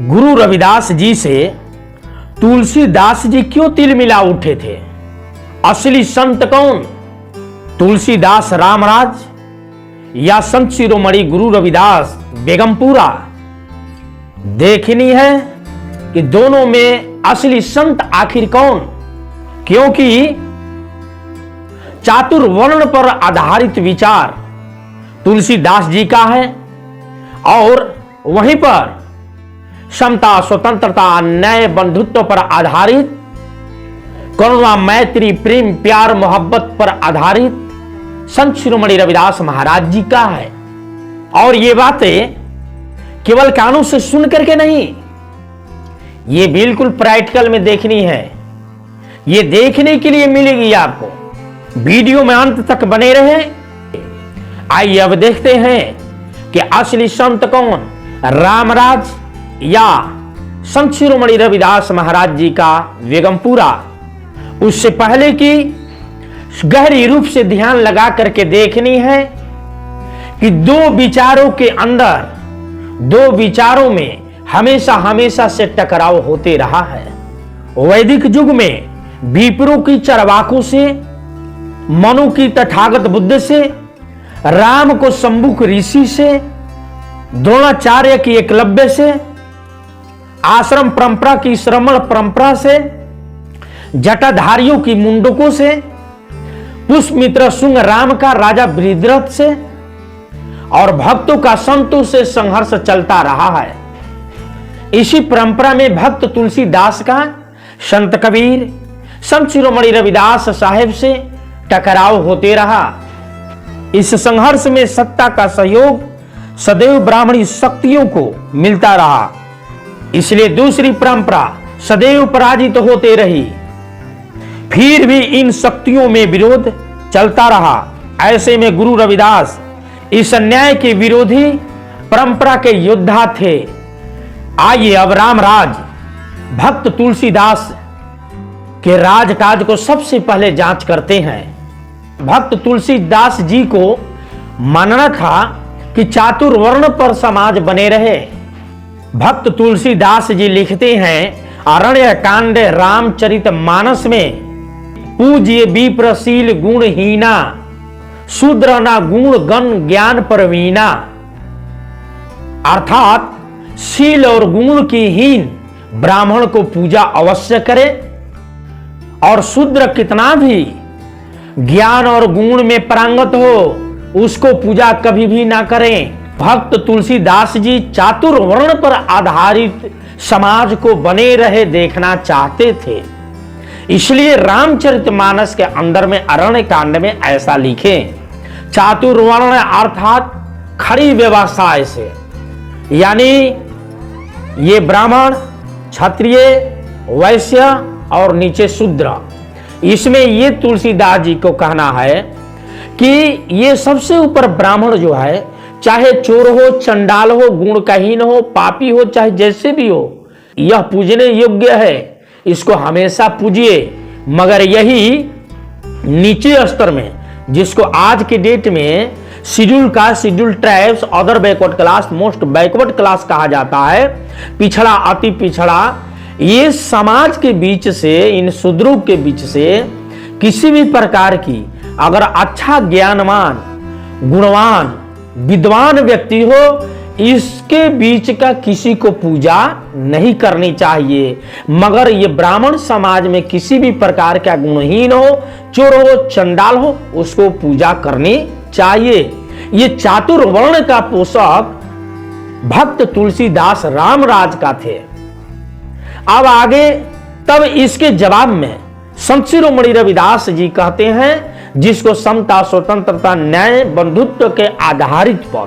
गुरु रविदास जी से तुलसीदास जी क्यों तिल मिला उठे थे? असली संत कौन, तुलसीदास रामराज या संत शिरोमणि गुरु रविदास बेगमपुरा? देखनी है कि दोनों में असली संत आखिर कौन, क्योंकि चातुर्वर्ण पर आधारित विचार तुलसीदास जी का है और वहीं पर समता, स्वतंत्रता, न्याय, बंधुत्व पर आधारित, करुणा, मैत्री, प्रेम, प्यार, मोहब्बत पर आधारित संत शिरोमणि रविदास महाराज जी का है। और ये बातें केवल कानों से सुन करके नहीं, ये बिल्कुल प्रैक्टिकल में देखनी है। ये देखने के लिए मिलेगी आपको, वीडियो में अंत तक बने रहे। आइए अब देखते हैं कि असली संत कौन, रामराज या संत शिरोमणि रविदास महाराज जी का बेगमपुरा। उससे पहले कि गहरी रूप से ध्यान लगा करके देखनी है कि दो विचारों के अंदर, दो विचारों में हमेशा हमेशा से टकराव होते रहा है। वैदिक युग में विप्रों की चरवाकों से, मनु की तथागत बुद्ध से, राम को शंभुक ऋषि से, द्रोणाचार्य की एकलव्य से, आश्रम परंपरा की श्रमण परंपरा से, जटाधारियों की मुंडकों से, पुष्पमित्र शुंग राम का राजा बृहद्रथ से और भक्तों का संतों से संघर्ष चलता रहा है। इसी परंपरा में भक्त तुलसीदास का संत कबीर, संत शिरोमणि रविदास साहेब से टकराव होते रहा। इस संघर्ष में सत्ता का सहयोग सदैव ब्राह्मणी शक्तियों को मिलता रहा, इसलिए दूसरी परंपरा सदैव पराजित होते रही। फिर भी इन शक्तियों में विरोध चलता रहा। ऐसे में गुरु रविदास इस अन्याय के विरोधी परंपरा के योद्धा थे। आइए अब रामराज भक्त तुलसीदास के राजकाज को सबसे पहले जांच करते हैं। भक्त तुलसीदास जी को मानना था कि चातुर्वर्ण पर समाज बने रहे। भक्त तुलसीदास जी लिखते हैं अरण्य कांड रामचरित मानस में, पूज्य विप्रशील गुणहीना, शूद्र ना गुण गण ज्ञान परवीना। अर्थात शील और गुण की हीन ब्राह्मण को पूजा अवश्य करे और शूद्र कितना भी ज्ञान और गुण में पारंगत हो उसको पूजा कभी भी ना करें। भक्त तुलसीदास जी चातुर्वर्ण पर आधारित समाज को बने रहे देखना चाहते थे, इसलिए रामचरितमानस के अंदर में अरण्य कांड में ऐसा लिखे, चातुर्वर्ण अर्थात खड़ी व्यवस्था से, यानी ये ब्राह्मण, क्षत्रिय, वैश्य और नीचे शूद्र। इसमें ये तुलसीदास जी को कहना है कि ये सबसे ऊपर ब्राह्मण जो है, चाहे चोर हो, चंडाल हो, गुणहीन हो, पापी हो, चाहे जैसे भी हो, यह पूजने योग्य है, इसको हमेशा पूजिए। मगर यही नीचे स्तर में, जिसको आज के डेट में schedule caste, schedule tribes, other backward class, most backward class कहा जाता है, पिछड़ा, अति पिछड़ा, ये समाज के बीच से, इन शूद्रों के बीच से किसी भी प्रकार की अगर अच्छा ज्ञानवान, गुणवान, विद्वान व्यक्ति हो, इसके बीच का किसी को पूजा नहीं करनी चाहिए। मगर ये ब्राह्मण समाज में किसी भी प्रकार का गुणहीन हो, चोर हो, चंडाल हो, उसको पूजा करनी चाहिए। ये चातुर्वर्ण का पोषक भक्त तुलसीदास रामराज का थे। अब आगे तब इसके जवाब में संत शिरोमणि रविदास जी कहते हैं, जिसको समता, स्वतंत्रता, न्याय, बंधुत्व के आधारित पर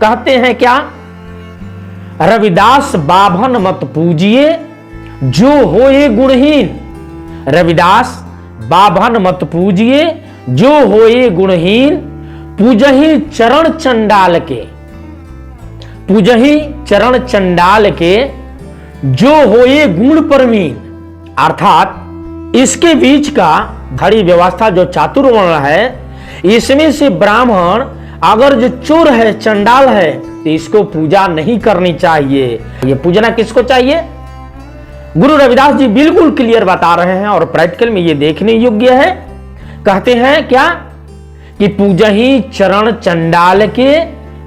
कहते हैं क्या, रविदास बाभन मत पूजिए जो होए गुणहीन। रविदास बाभन मत पूजिए जो होए गुणहीन, पूजही चरण चंडाल के, पूजही चरण चंडाल के, जो होए गुण परमीन। अर्थात इसके बीच का खड़ी व्यवस्था जो चातुर्वर्ण है, इसमें से ब्राह्मण अगर जो चोर है, चंडाल है, तो इसको पूजा नहीं करनी चाहिए। ये पूजना किसको चाहिए? गुरु रविदास जी बिल्कुल क्लियर बता रहे हैं और प्रैक्टिकल में ये देखने योग्य है। कहते हैं क्या कि पूजहि चरण चंडाल के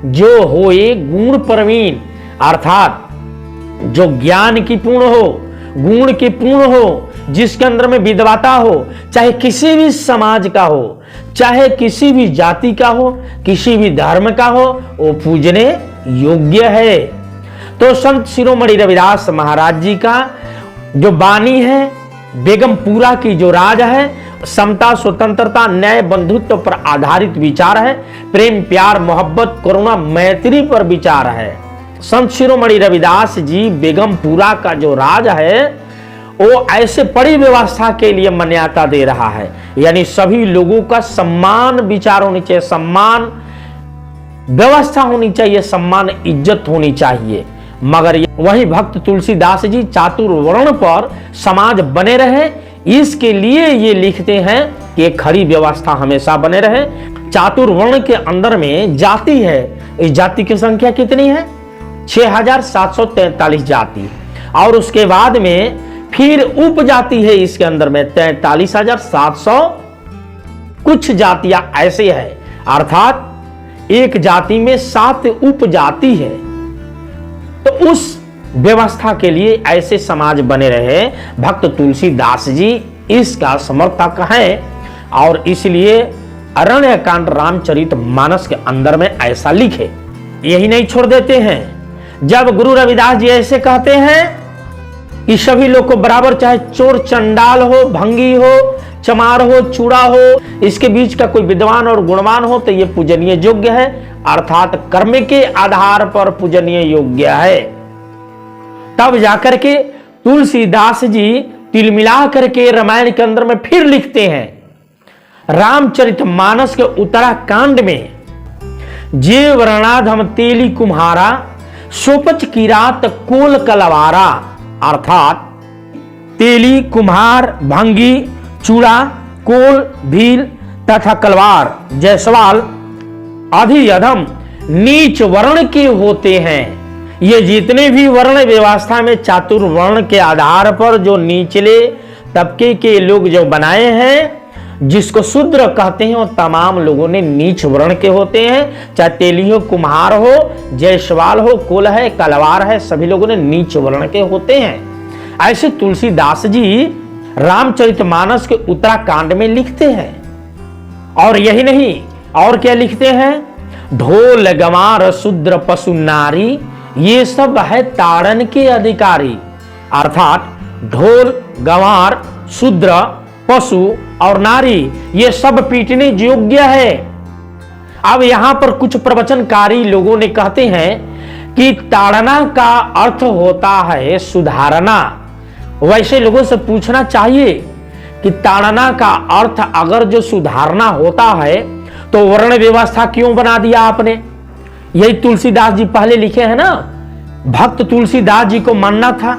जो होए गुण प्रवीण, अर्थात जो ज्ञान की पूर्ण हो, गुण की पूर्ण हो, जिसके अंदर में विद्वता हो, चाहे किसी भी समाज का हो, चाहे किसी भी जाति का हो, किसी भी धर्म का हो, वो पूजने योग्य है। तो संत शिरोमणि रविदास महाराज जी का जो बानी है, बेगमपुरा की जो राज है, समता, स्वतंत्रता, न्याय, बंधुत्व पर आधारित विचार है। प्रेम, प्यार, मोहब्बत, करुणा, मैत्री पर विचार है। संत शिरोमणि रविदास जी बेगमपुरा का जो राज है वो ऐसे बड़ी व्यवस्था के लिए मान्यता दे रहा है, यानी सभी लोगों का सम्मान विचार होनी चाहिए, सम्मान व्यवस्था होनी चाहिए, सम्मान इज्जत होनी चाहिए। मगर वही भक्त तुलसीदास जी चातुर्वर्ण पर समाज बने रहे, इसके लिए ये लिखते हैं कि खड़ी व्यवस्था हमेशा बने रहे। चातुर्वर्ण के अंदर में जाति है, इस जाति की संख्या कितनी है? 6743 जाति, और उसके बाद में फिर उपजाति है इसके अंदर में 43,700 कुछ जातियां ऐसे है, अर्थात एक जाति में 7 उपजाति है। तो उस व्यवस्था के लिए ऐसे समाज बने रहे। भक्त तुलसीदास जी इसका समर्थक हैं और इसलिए अरण्यकांड रामचरित मानस के अंदर में ऐसा लिखे। यही नहीं छोड़ देते हैं, जब गुरु रविदास जी ऐसे कहते हैं कि सभी लोग को बराबर, चाहे चोर चंडाल हो, भंगी हो, चमार हो, चूड़ा हो, इसके बीच का कोई विद्वान और गुणवान हो, तो ये पूजनीय योग्य है, अर्थात कर्म के आधार पर पूजनीय योग्य है। तब जाकर के तुलसीदास जी तिलमिला करके रामायण के अंदर में फिर लिखते हैं, रामचरितमानस के उत्तराकांड में, जे वर्णाधम तेली कुम्हारा, सोपच किरात कोल कलवारा, अर्थात तेली, कुम्हार, भंगी, चूड़ा, कोल, भील तथा कलवार, जयसवाल आदि अधम नीच वर्ण के होते हैं। ये जितने भी वर्ण व्यवस्था में चातुर्वर्ण के आधार पर जो निचले तबके के लोग जो बनाए हैं, जिसको शूद्र कहते हैं, वो तमाम लोगों ने नीच वर्ण के होते हैं। चाहे तेली हो, कुम्हार हो, जयसवाल हो, कुल है, कलवार है, सभी लोगों ने नीच वर्ण के होते हैं। ऐसे तुलसीदास जी रामचरितमानस के उत्तराकांड में लिखते हैं। और यही नहीं, और क्या लिखते हैं? ढोल गंवार शूद्र पशु नारी, ये सब है ताड़न के अधिकारी, अर्थात ढोल, गंवार, शूद्र, पशु और नारी ये सब पीटने योग्य है। अब यहां पर कुछ प्रवचनकारी लोगों ने कहते हैं कि ताड़ना का अर्थ होता है सुधारना। वैसे लोगों से पूछना चाहिए कि ताड़ना का अर्थ अगर जो सुधारना होता है तो वर्ण व्यवस्था क्यों बना दिया आपने? यही तुलसीदास जी पहले लिखे हैं ना। भक्त तुलसीदास जी को मानना था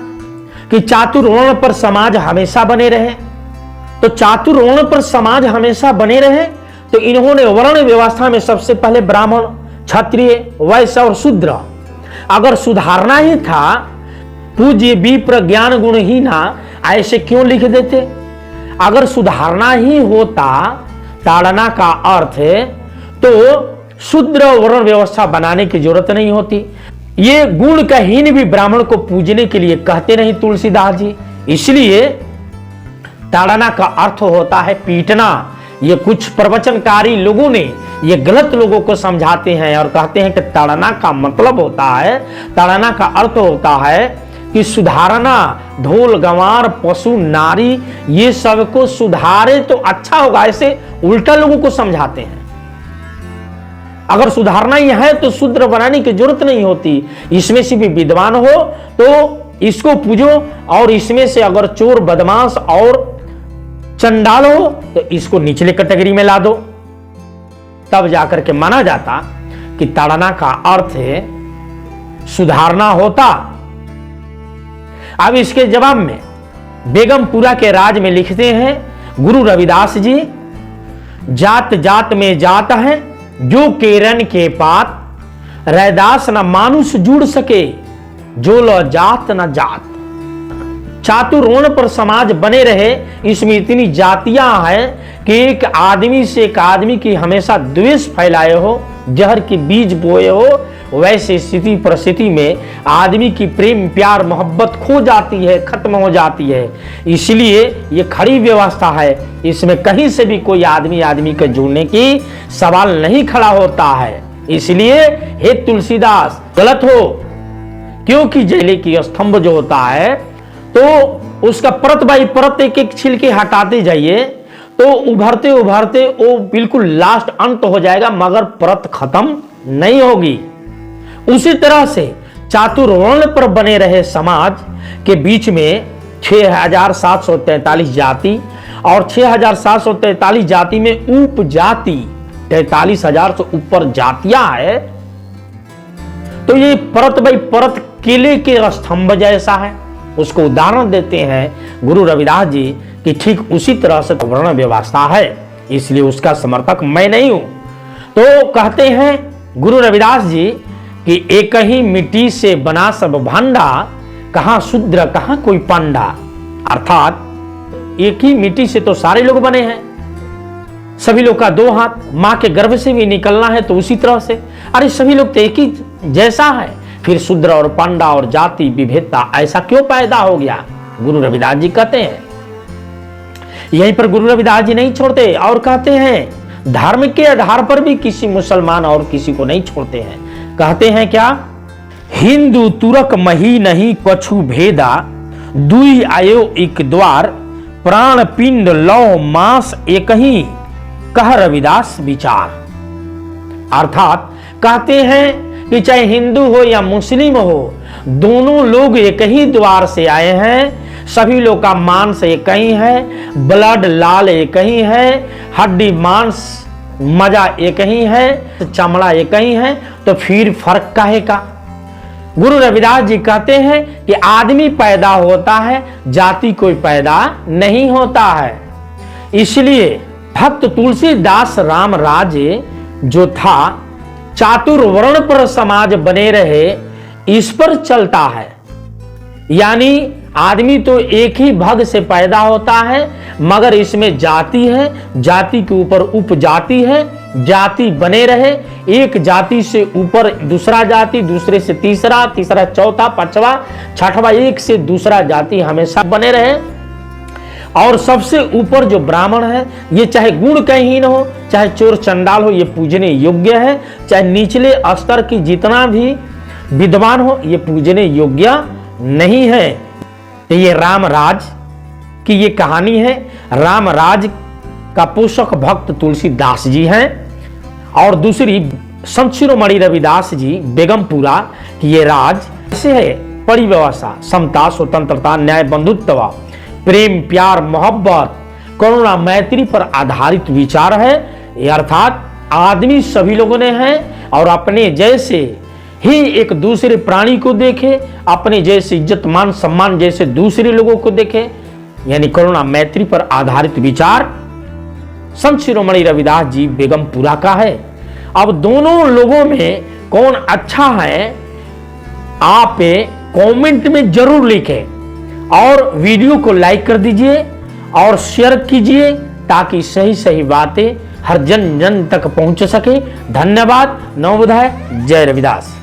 कि चातुर्वर्ण पर समाज हमेशा बने रहे, तो चातुर्वर्ण पर समाज हमेशा बने रहे तो इन्होंने वर्ण व्यवस्था में सबसे पहले ब्राह्मण, क्षत्रिय, वैश्य और शूद्र अगर सुधारना ही था, पूज्य विप्र ज्ञान गुणहीना ऐसे क्यों लिख देते? अगर सुधारना ही होता ताड़ना का अर्थ है तो शूद्र वर्ण व्यवस्था बनाने की जरूरत नहीं होती। ये गुण का हीन भी ब्राह्मण को पूजने के लिए कहते नहीं तुलसीदास जी, इसलिए ताड़ना का अर्थ होता है पीटना। ये कुछ प्रवचनकारी लोगों ने ये गलत लोगों को समझाते हैं और कहते हैं कि ताड़ना का मतलब होता है, ताड़ना का अर्थ होता है कि सुधारना, ढोल गंवार पशु नारी ये सबको सुधारे तो अच्छा होगा, ऐसे उल्टा लोगों को समझाते हैं। अगर सुधारना ही है तो शूद्र बनाने की जरूरत नहीं होती, इसमें से भी विद्वान हो तो इसको पूजो, और इसमें से अगर चोर बदमाश और चंडाल हो तो इसको निचले कैटेगरी में ला दो, तब जाकर के माना जाता कि ताड़ना का अर्थ है सुधारना होता। अब इसके जवाब में बेगमपुरा के राज में लिखते हैं गुरु रविदास जी, जात जात में जात है, जो केरन के पात, रैदास न मानुष जुड़ सके, जो लो जात न जात। चातुर्वर्ण पर समाज बने रहे, इसमें इतनी जातियां हैं कि एक आदमी से एक आदमी की हमेशा द्वेष फैलाए हो, जहर के बीज बोए हो, वैसे स्थिति परिस्थिति में आदमी की प्रेम प्यार मोहब्बत खो जाती है, खत्म हो जाती है। इसलिए ये खड़ी व्यवस्था है, इसमें कहीं से भी कोई आदमी आदमी के जुड़ने की सवाल नहीं खड़ा होता है। इसलिए हे तुलसीदास गलत हो, क्योंकि जैले की स्तंभ जो होता है तो उसका परत बाई परत एक एक छिलके हटाते जाइए तो उभरते उभरते वो बिल्कुल लास्ट अंत हो जाएगा, मगर परत खत्म नहीं होगी। उसी तरह से चातुर्वर्ण पर बने रहे समाज के बीच में 6743 जाति और 6743 जाति में उपजाति 43,000 से ऊपर जातियां है। तो ये परत बाई परत केले के स्तंभ जैसा है। उसको उदाहरण देते हैं गुरु रविदास जी कि ठीक उसी तरह से वर्ण व्यवस्था है, इसलिए उसका समर्थक मैं नहीं हूं। तो कहते हैं गुरु रविदास जी कि एक ही मिट्टी से बना सब भांडा, कहां शूद्र कहां कोई पांडा। अर्थात एक ही मिट्टी से तो सारे लोग बने हैं, सभी लोग का दो हाथ, मां के गर्भ से भी निकलना है तो उसी तरह से, अरे सभी लोग तो एक ही जैसा है, फिर शूद्र और पांडा और जाति विभेदता ऐसा क्यों पैदा हो गया। गुरु रविदास जी कहते हैं, यहीं पर गुरु रविदास जी नहीं छोड़ते और कहते हैं धर्म के आधार पर भी किसी मुसलमान और किसी को नहीं छोड़ते हैं। कहते हैं क्या, हिंदू तुरक मही नहीं कछु भेदा, दुई आयो एक द्वार, प्राण पिंड लौ मांस एक ही, कह रविदास विचार। अर्थात कहते हैं कि चाहे हिंदू हो या मुस्लिम हो, दोनों लोग एक ही द्वार से आए हैं, सभी लोग का मांस एक ही है, ब्लड लाल एक ही है, हड्डी मांस मजा एक ही है, चमड़ा एक ही है, तो फिर फर्क काहे का। गुरु रविदास जी कहते हैं कि आदमी पैदा होता है, जाति कोई पैदा नहीं होता है। इसलिए भक्त तुलसीदास रामराज जो था, चातुर्वर्ण पर समाज बने रहे, इस पर चलता है। यानी आदमी तो एक ही भग से पैदा होता है, मगर इसमें जाति है, जाति के ऊपर उपजाति है, जाति बने रहे, एक जाति से ऊपर दूसरा जाति, दूसरे से तीसरा, तीसरा चौथा पांचवा छठवा, एक से दूसरा जाति हमेशा बने रहे। और सबसे ऊपर जो ब्राह्मण है, ये चाहे गुण कहीन हो, चाहे चोर चंडाल हो, ये पूजने योग्य है। चाहे निचले स्तर की जितना भी विद्वान हो, ये पूजने योग्य नहीं है। तो ये रामराज की ये कहानी है। रामराज का पोषक भक्त तुलसीदास जी हैं और दूसरी संत शिरोमणि रविदास जी बेगमपुरा की ये राज से है परिव्यवस्था, समता, स्वतंत्रता, न्याय, बंधुत्व, प्रेम प्यार मोहब्बत, करुणा मैत्री पर आधारित विचार है। अर्थात आदमी सभी लोगों ने है और अपने जैसे ही एक दूसरे प्राणी को देखे, अपने जैसे इज्जत मान सम्मान जैसे दूसरे लोगों को देखे, यानी करुणा मैत्री पर आधारित विचार संत शिरोमणि रविदास जी बेगमपुरा का है। अब दोनों लोगों में कौन अच्छा है, आप कमेंट में जरूर लिखें और वीडियो को लाइक कर दीजिए और शेयर कीजिए ताकि सही सही बातें हर जन जन तक पहुंच सके। धन्यवाद। नवोदय। जय रविदास।